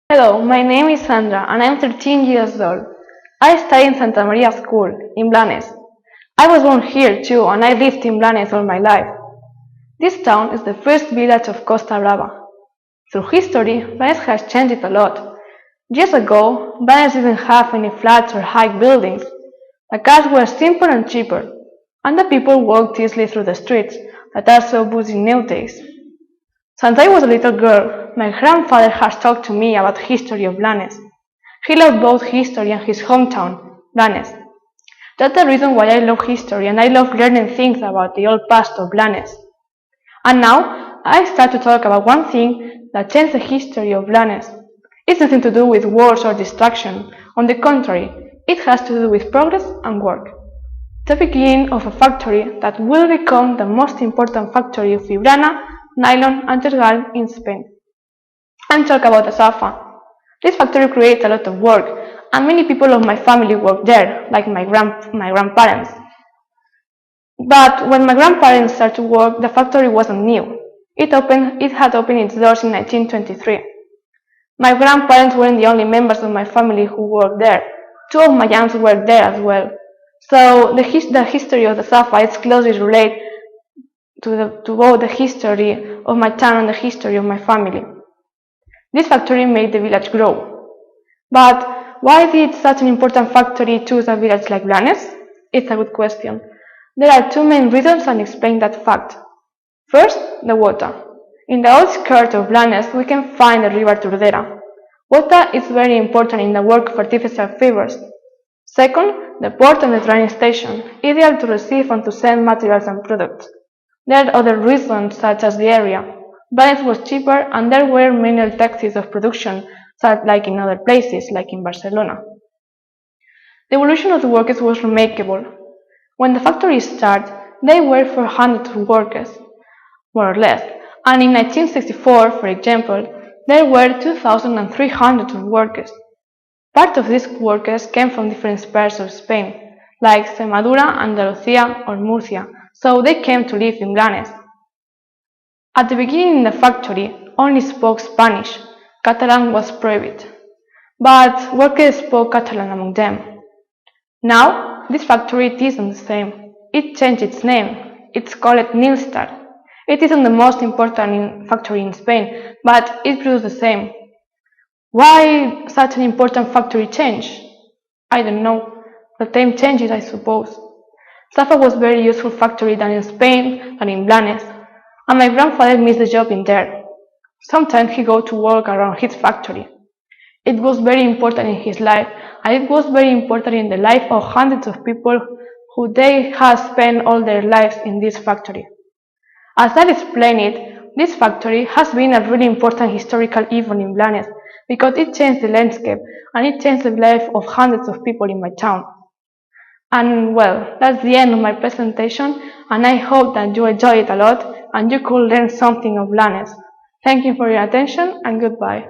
Hello, my name is Sandra and I'm 13 years old. I study in Santa Maria School in Blanes. I was born here too and I lived in Blanes all my life. This town is the first village of Costa Brava. Through history, Blanes has changed a lot. Years ago, Blanes didn't have any flats or high buildings. The cars were simpler and cheaper, and the people walked easily through the streets that are so busy nowadays. Since I was a little girl, my grandfather has talked to me about the history of Blanes. He loved both history and his hometown, Blanes. That's the reason why I love history and I love learning things about the old past of Blanes. And now, I start to talk about one thing that changed the history of Blanes. It's nothing to do with wars or destruction. On the contrary, it has to do with progress and work. The beginning of a factory that will become the most important factory of fibrana, nylon and tergal in Spain. I'm talking about Asafa. This factory creates a lot of work, and many people of my family work there, like my grandparents. But when my grandparents started to work, the factory wasn't new. It had opened its doors in 1923. My grandparents weren't the only members of my family who worked there. Two of my aunts worked there as well. So the history of the Safa is closely related to both the history of my town and the history of my family. This factory made the village grow. But why did such an important factory choose a village like Blanes? It's a good question. There are two main reasons and explain that fact. First, the water. In the outskirts of Blanes, we can find the river Turdera. Water is very important in the work of artificial fibers. Second, the port and the train station, ideal to receive and to send materials and products. There are other reasons such as the area. Blanes was cheaper and there were many taxes of production, such like in other places, like in Barcelona. The evolution of the workers was remarkable. When the factory started, there were 400 workers, more or less, and in 1964, for example, there were 2,300 workers. Part of these workers came from different parts of Spain, like Extremadura, Andalusia, or Murcia, so they came to live in Blanes. At the beginning, the factory only spoke Spanish. Catalan was prohibited, but workers spoke Catalan among them. Now, this factory isn't the same. It changed its name. It's called Nilstar. It isn't the most important factory in Spain, but it produces the same. Why such an important factory change? I don't know. The time changes, I suppose. Safa was a very useful factory than in Spain and in Blanes, and my grandfather missed the job in there. Sometimes he go to work around his factory. It was very important in his life, and it was very important in the life of hundreds of people who they have spent all their lives in this factory. As I explained it, this factory has been a really important historical event in Blanes because it changed the landscape and it changed the life of hundreds of people in my town. And well, that's the end of my presentation, and I hope that you enjoyed it a lot and you could learn something of Blanes. Thank you for your attention and goodbye.